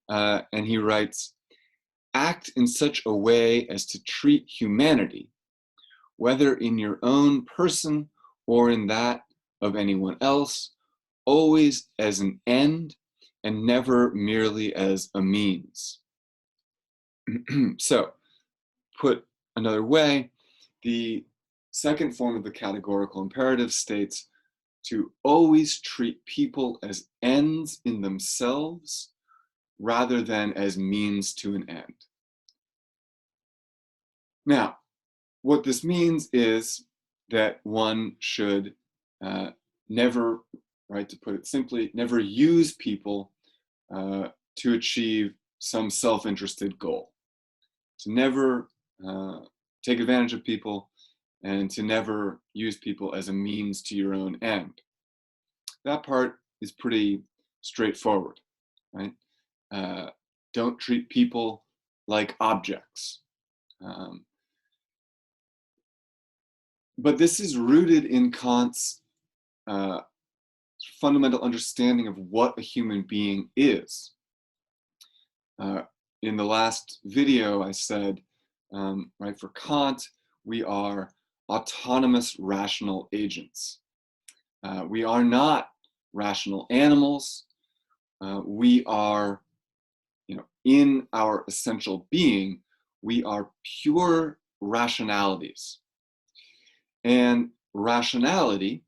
and he writes, act in such a way as to treat humanity, whether in your own person or in that of anyone else, always as an end and never merely as a means. So, put another way, the second form of the categorical imperative states to always treat people as ends in themselves rather than as means to an end. Now, what this means is that one should never, right, to put it simply, never use people to achieve some self-interested goal. To never take advantage of people and to never use people as a means to your own end. That part is pretty straightforward, right? Don't treat people like objects. But this is rooted in Kant's fundamental understanding of what a human being is. In the last video, I said, right, for Kant, we are autonomous rational agents. We are not rational animals. We are, in our essential being, we are pure rationalities. And rationality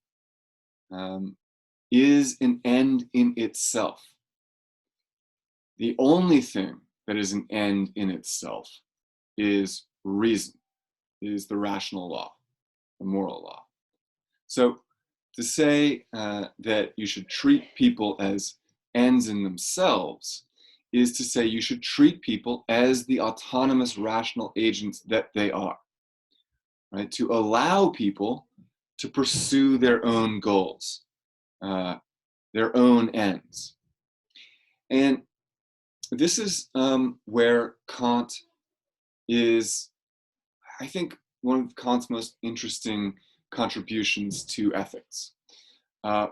is an end in itself. The only thing that is an end in itself is reason, is the rational law, the moral law. So to say that you should treat people as ends in themselves is to say you should treat people as the autonomous rational agents that they are, right? To allow people to pursue their own goals, their own ends. And this is where Kant is, I think, one of Kant's most interesting contributions to ethics.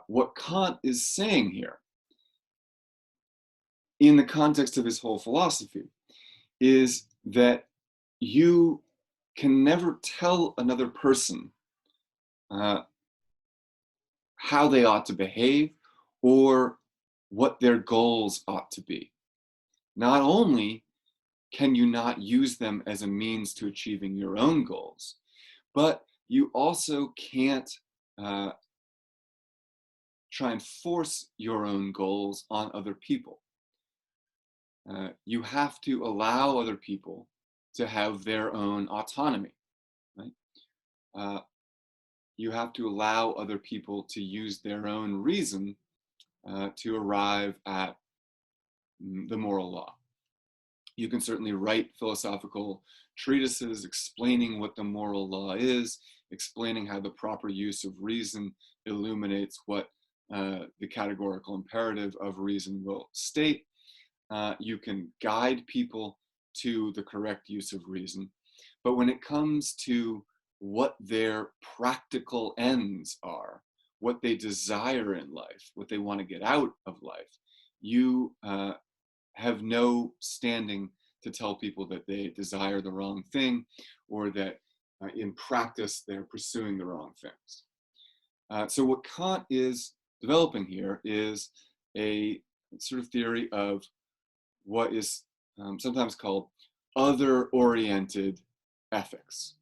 What Kant is saying here, in the context of his whole philosophy, is that you can never tell another person how they ought to behave or what their goals ought to be. Not only can you not use them as a means to achieving your own goals, but you also can't try and force your own goals on other people. You have to allow other people to have their own autonomy, right? You have to allow other people to use their own reason to arrive at the moral law. You can certainly write philosophical treatises explaining what the moral law is, explaining how the proper use of reason illuminates what the categorical imperative of reason will state. You can guide people to the correct use of reason. But when it comes to what their practical ends are, what they desire in life, what they want to get out of life, you have no standing to tell people that they desire the wrong thing or that in practice they're pursuing the wrong things. So what Kant is developing here is a sort of theory of what is sometimes called other-oriented ethics.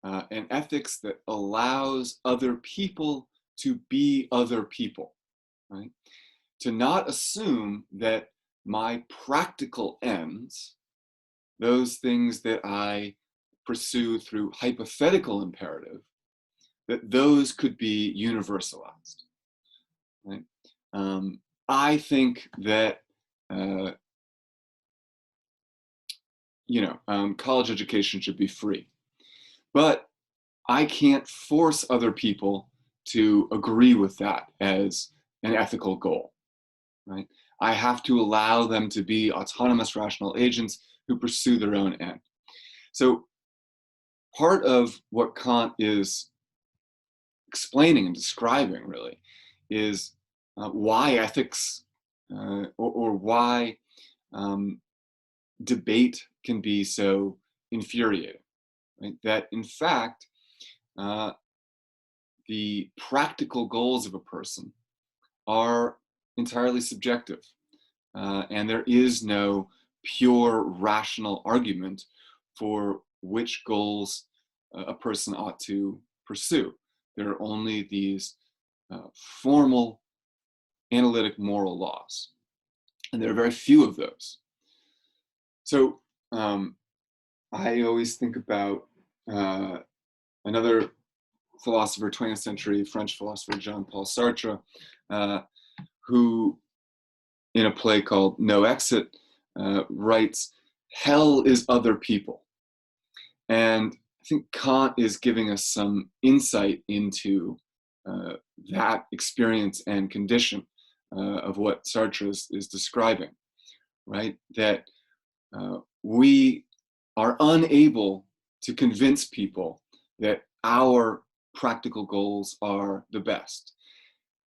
An ethics that allows other people to be other people, right? To not assume that my practical ends, those things that I pursue through hypothetical imperative, that those could be universalized, right? I think that college education should be free, but I can't force other people to agree with that as an ethical goal, right? I have to allow them to be autonomous rational agents who pursue their own end. So part of what Kant is explaining and describing really is why ethics or why debate can be so infuriating, right? That in fact, the practical goals of a person are entirely subjective, and there is no pure rational argument for which goals a person ought to pursue. There are only these formal analytic moral laws, and there are very few of those. So I always think about another philosopher, 20th century French philosopher, JeanPaul Sartre, who in a play called No Exit writes, "Hell is other people." And I think Kant is giving us some insight into that experience and condition of what Sartre is describing, right? That we are unable to convince people that our practical goals are the best.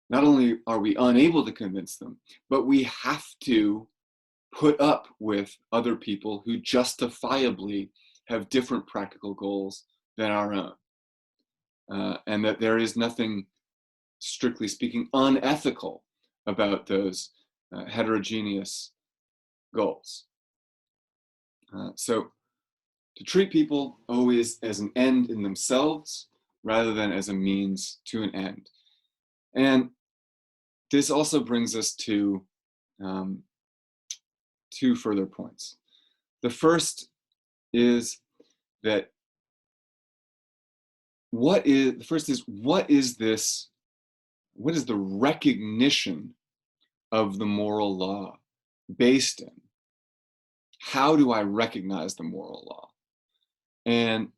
Not only are we unable to convince them, but we have to put up with other people who justifiably have different practical goals than our own. And that there is nothing, strictly speaking, unethical about those heterogeneous goals. So to treat people always as an end in themselves rather than as a means to an end. And this also brings us to two further points. The first is that what is the recognition of the moral law based in? How do I recognize the moral law? And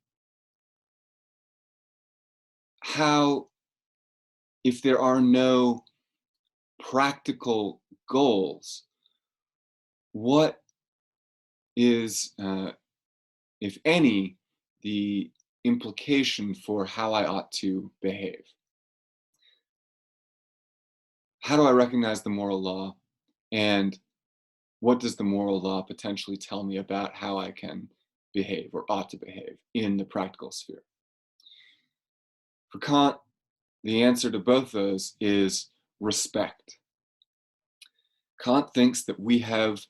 how, if there are no practical goals, what is, if any, the implication for how I ought to behave? How do I recognize the moral law? And what does the moral law potentially tell me about how I can behave or ought to behave in the practical sphere? For Kant, the answer to both those is respect. Kant thinks that we have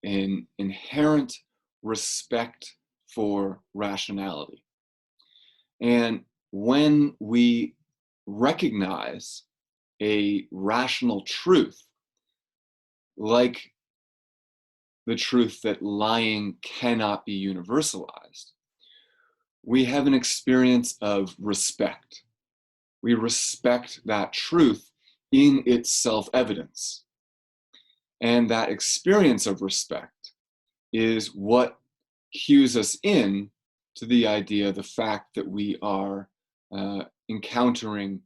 an inherent respect for rationality. And when we recognize a rational truth, like the truth that lying cannot be universalized, we have an experience of respect. We respect that truth in its self-evidence. And that experience of respect is what cues us in to the idea, the fact that we are encountering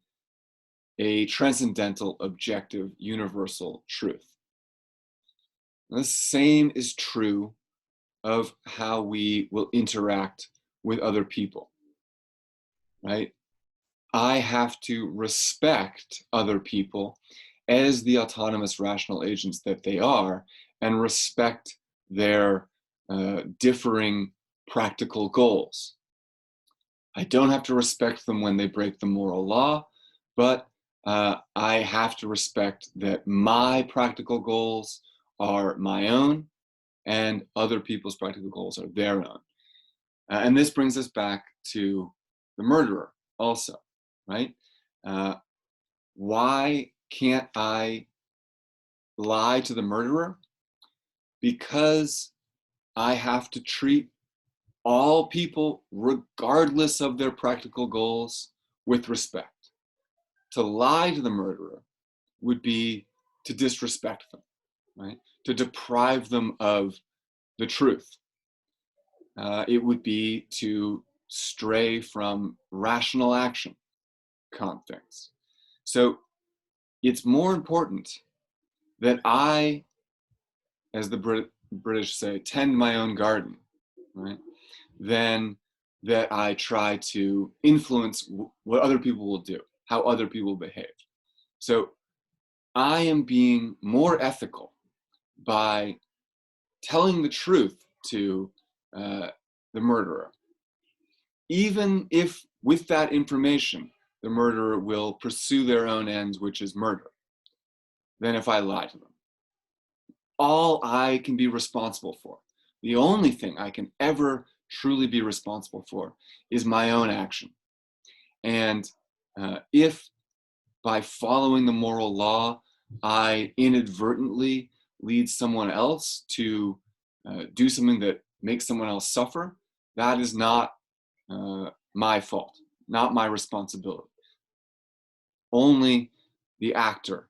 a transcendental, objective, universal truth. And the same is true of how we will interact with other people, right? I have to respect other people as the autonomous rational agents that they are, and respect their differing practical goals. I don't have to respect them when they break the moral law, but I have to respect that my practical goals are my own and other people's practical goals are their own. And this brings us back to the murderer also, right? Why can't I lie to the murderer? Because I have to treat all people, regardless of their practical goals, with respect. To lie to the murderer would be to disrespect them, right? To deprive them of the truth. It would be to stray from rational action, Kant thinks. So it's more important that I, as the British say, tend my own garden, right? Than that I try to influence what other people will do, how other people behave. So I am being more ethical by telling the truth to the murderer, even if with that information the murderer will pursue their own ends, which is murder, than if I lie to them. All I can be responsible for, the only thing I can ever truly be responsible for, is my own action. And if by following the moral law, I inadvertently lead someone else to do something that makes someone else suffer, that is not my fault, not my responsibility. Only the actor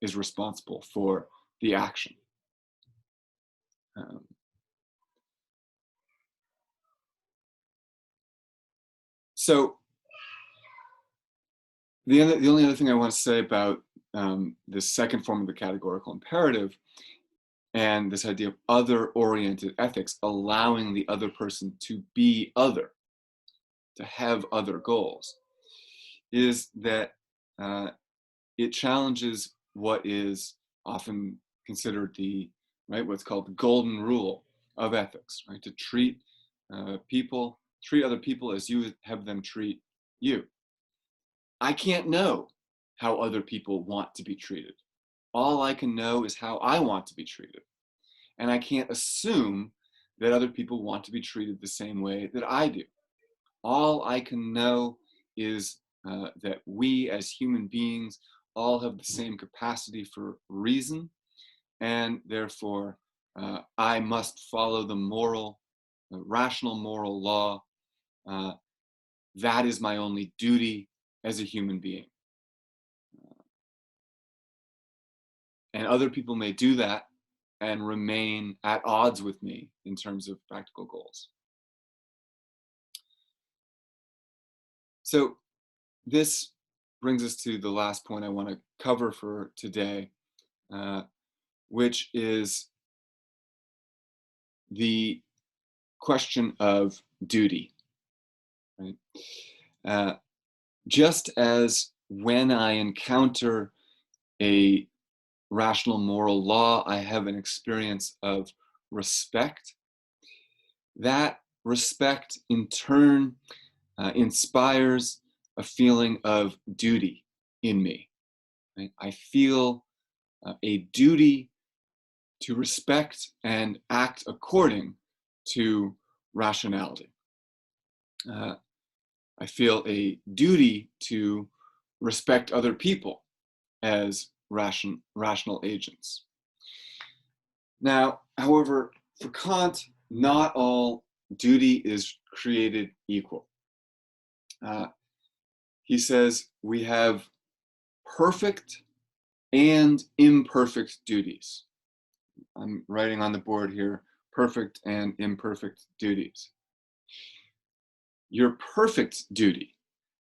is responsible for the action. So the only other thing I want to say about this second form of the categorical imperative and this idea of other-oriented ethics, allowing the other person to be other, to have other goals, is that it challenges what is often considered what's called the golden rule of ethics, right? To treat other people as you would have them treat you. I can't know how other people want to be treated. All I can know is how I want to be treated. And I can't assume that other people want to be treated the same way that I do. All I can know is that we as human beings all have the same capacity for reason, and therefore I must follow the rational moral law. That is my only duty as a human being. And other people may do that and remain at odds with me in terms of practical goals. So this brings us to the last point I want to cover for today, which is the question of duty. Right? Just as when I encounter a rational moral law, I have an experience of respect. That respect, in turn, inspires a feeling of duty in me. Right? I feel a duty to respect and act according to rationality. I feel a duty to respect other people as rational agents. Now, however, for Kant, not all duty is created equal. He says we have perfect and imperfect duties. I'm writing on the board here, perfect and imperfect duties. Your perfect duty,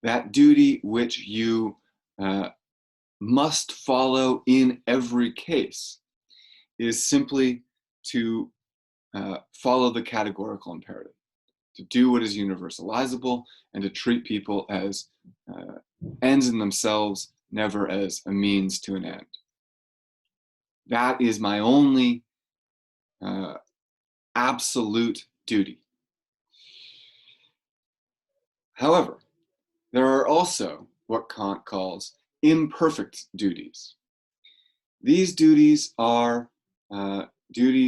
that duty which you must follow in every case, is simply to follow the categorical imperative, to do what is universalizable, and to treat people as ends in themselves, never as a means to an end. That is my only absolute duty. However, there are also what Kant calls imperfect duties. These duties are duties